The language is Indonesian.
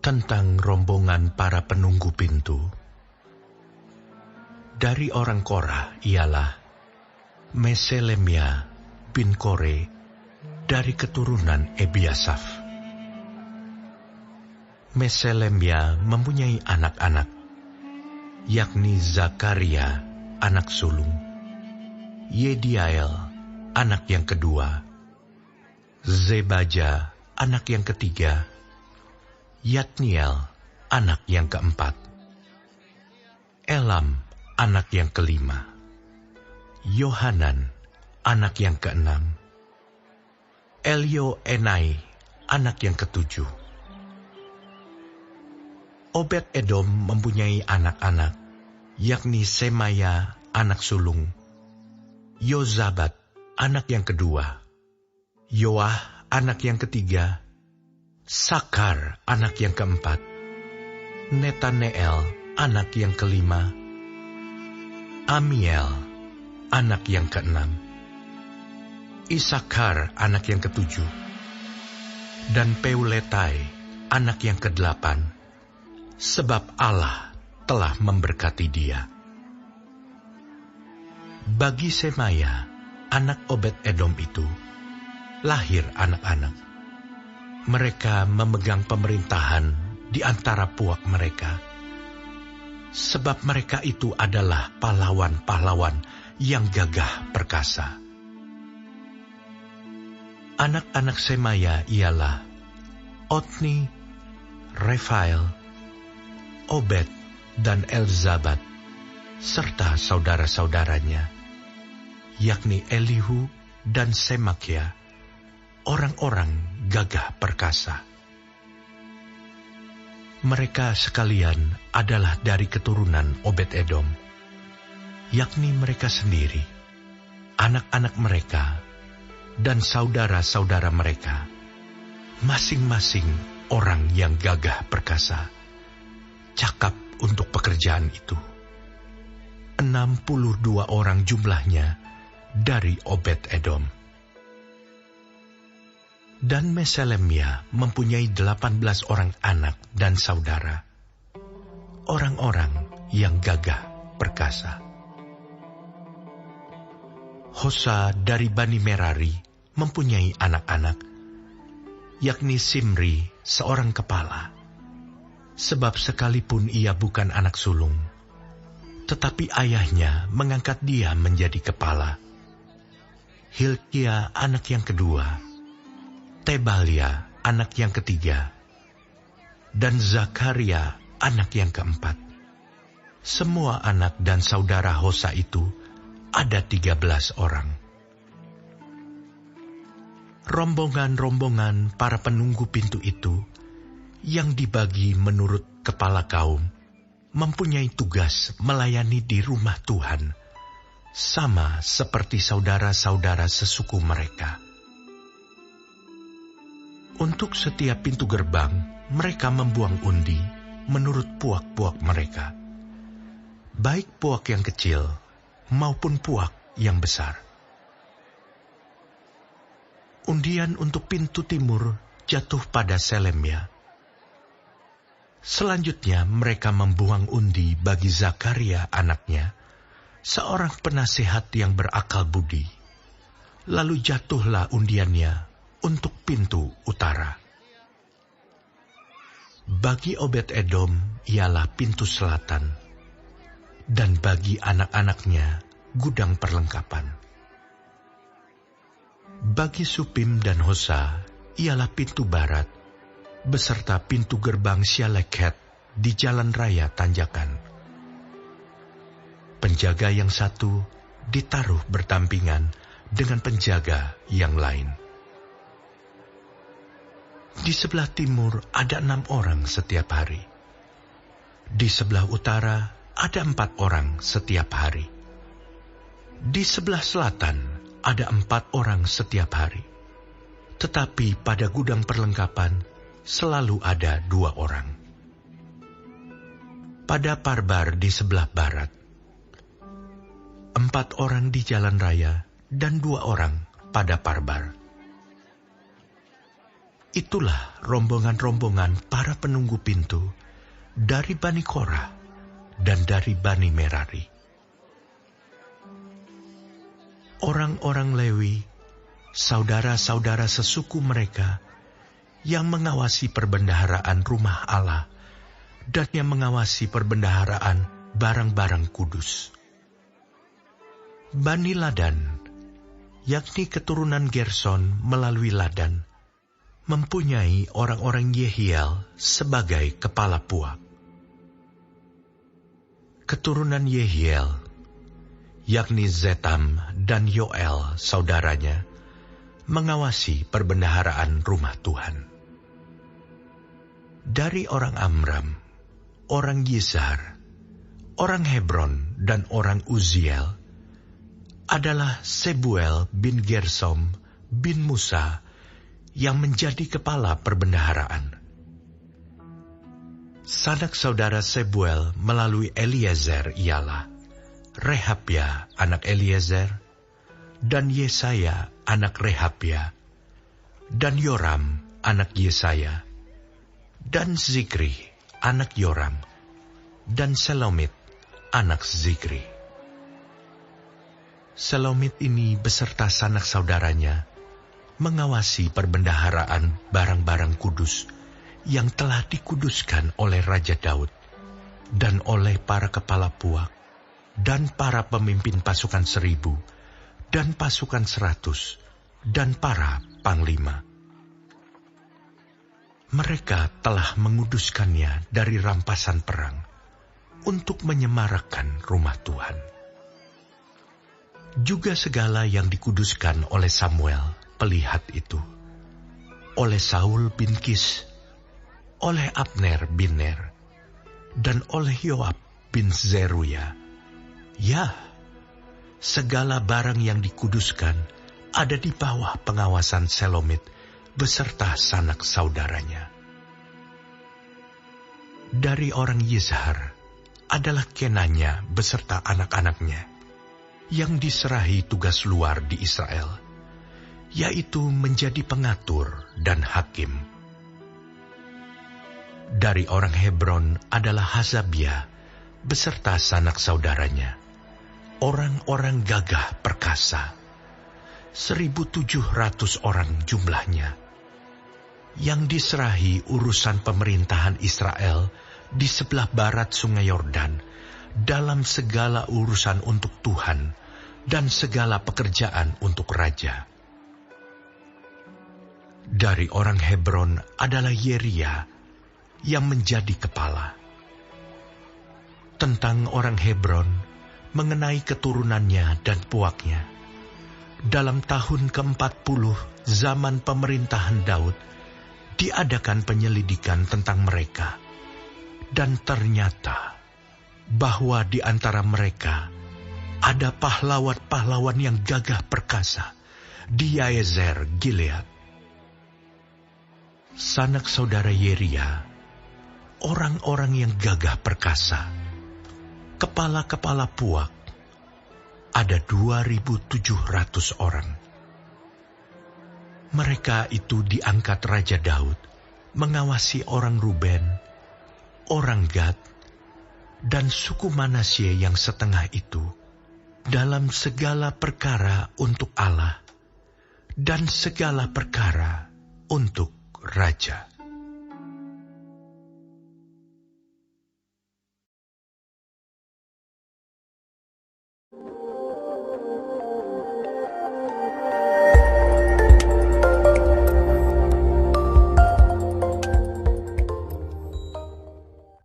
Tentang rombongan para penunggu pintu. Dari orang Korah ialah Meselemia bin Kore dari keturunan Ebiasaf. Meselemia mempunyai anak-anak, yakni Zakaria anak sulung, Yediael anak yang kedua, Zebaja anak yang ketiga, Yatniel anak yang keempat, Elam anak yang kelima, Yohanan anak yang keenam, Elioenai anak yang ketujuh. Obed Edom mempunyai anak-anak, yakni Semaya anak sulung, Yozabat anak yang kedua, Yoah anak yang ketiga, Sakar anak yang keempat, Netaneel anak yang kelima, Amiel anak yang keenam, Isakar anak yang ketujuh, dan Peuletai anak yang kedelapan, sebab Allah telah memberkati dia. Bagi Semaya, anak Obed Edom itu, lahir anak-anak. Mereka memegang pemerintahan di antara puak mereka, sebab mereka itu adalah pahlawan-pahlawan yang gagah perkasa. Anak-anak Semaya ialah Otni, Refael, Obed, dan Elzabat, serta saudara-saudaranya, yakni Elihu dan Semakia, orang-orang gagah perkasa. Mereka sekalian adalah dari keturunan Obed Edom, yakni mereka sendiri, anak-anak mereka, dan saudara-saudara mereka, masing-masing orang yang gagah perkasa, cakap untuk pekerjaan itu. 62 orang jumlahnya dari Obed Edom. Dan Meselemia mempunyai 18 orang anak dan saudara, orang-orang yang gagah perkasa. Hosa dari Bani Merari mempunyai anak-anak, yakni Simri seorang kepala, sebab sekalipun ia bukan anak sulung, tetapi ayahnya mengangkat dia menjadi kepala. Hilkia anak yang kedua, Tebalia anak yang ketiga, dan Zakaria anak yang keempat. Semua anak dan saudara Hosa itu ada 13 orang. Rombongan-rombongan para penunggu pintu itu, yang dibagi menurut kepala kaum, mempunyai tugas melayani di rumah Tuhan, sama seperti saudara-saudara sesuku mereka. Untuk setiap pintu gerbang, mereka membuang undi menurut puak-puak mereka, baik puak yang kecil maupun puak yang besar. Undian untuk pintu timur jatuh pada Selemia. Selanjutnya mereka membuang undi bagi Zakaria anaknya, seorang penasehat yang berakal budi. Lalu jatuhlah undiannya untuk pintu utara. Bagi Obed Edom ialah pintu selatan, dan bagi anak-anaknya gudang perlengkapan. Bagi Supim dan Hosa ialah pintu barat, beserta pintu gerbang Syaleket di jalan raya tanjakan. Penjaga yang satu ditaruh berdampingan dengan penjaga yang lain. Di sebelah timur ada 6 orang setiap hari. Di sebelah utara ada 4 orang setiap hari. Di sebelah selatan ada 4 orang setiap hari. Tetapi pada gudang perlengkapan selalu ada 2 orang. Pada Parbar di sebelah barat, 4 orang di jalan raya dan 2 orang pada Parbar. Itulah rombongan-rombongan para penunggu pintu dari Bani Korah dan dari Bani Merari. Orang-orang Lewi, saudara-saudara sesuku mereka, yang mengawasi perbendaharaan rumah Allah dan yang mengawasi perbendaharaan barang-barang kudus. Bani Ladan, yakni keturunan Gerson melalui Ladan, mempunyai orang-orang Yehiel sebagai kepala puak. Keturunan Yehiel, yakni Zetam dan Yoel saudaranya, mengawasi perbendaharaan rumah Tuhan. Dari orang Amram, orang Yizhar, orang Hebron, dan orang Uziel adalah Sebuel bin Gersom bin Musa yang menjadi kepala perbendaharaan. Sanak saudara Sebuel melalui Eliezer ialah Rehabia anak Eliezer, dan Yesaya anak Rehabia, dan Yoram anak Yesaya, dan Zikri anak Yoram, dan Selomit anak Zikri. Selomit ini beserta sanak saudaranya mengawasi perbendaharaan barang-barang kudus yang telah dikuduskan oleh Raja Daud dan oleh para kepala puak dan para pemimpin pasukan 1000 dan pasukan 100 dan para panglima. Mereka telah menguduskannya dari rampasan perang untuk menyemarakan rumah Tuhan. Juga segala yang dikuduskan oleh Samuel pelihat itu, oleh Saul bin Kis, oleh Abner bin Ner, dan oleh Yoab bin Zeruya. Ya, segala barang yang dikuduskan ada di bawah pengawasan Selomit beserta sanak saudaranya. Dari orang Yizhar adalah Kenanya beserta anak-anaknya, yang diserahi tugas luar di Israel, yaitu menjadi pengatur dan hakim. Dari orang Hebron adalah Hasabia beserta sanak saudaranya, orang-orang gagah perkasa, 1.700 orang jumlahnya, yang diserahi urusan pemerintahan Israel di sebelah barat Sungai Yordan, dalam segala urusan untuk Tuhan dan segala pekerjaan untuk raja. Dari orang Hebron adalah Yeria yang menjadi kepala. Tentang orang Hebron, mengenai keturunannya dan puaknya, dalam tahun ke-40 zaman pemerintahan Daud, diadakan penyelidikan tentang mereka, dan ternyata bahwa di antara mereka ada pahlawan-pahlawan yang gagah perkasa di Yaezer Gilead. Sanak saudara Yeria, orang-orang yang gagah perkasa, kepala-kepala puak, ada 2.700 orang. Mereka itu diangkat Raja Daud mengawasi orang Ruben, orang Gad, dan suku Manasye yang setengah itu dalam segala perkara untuk Allah dan segala perkara untuk raja.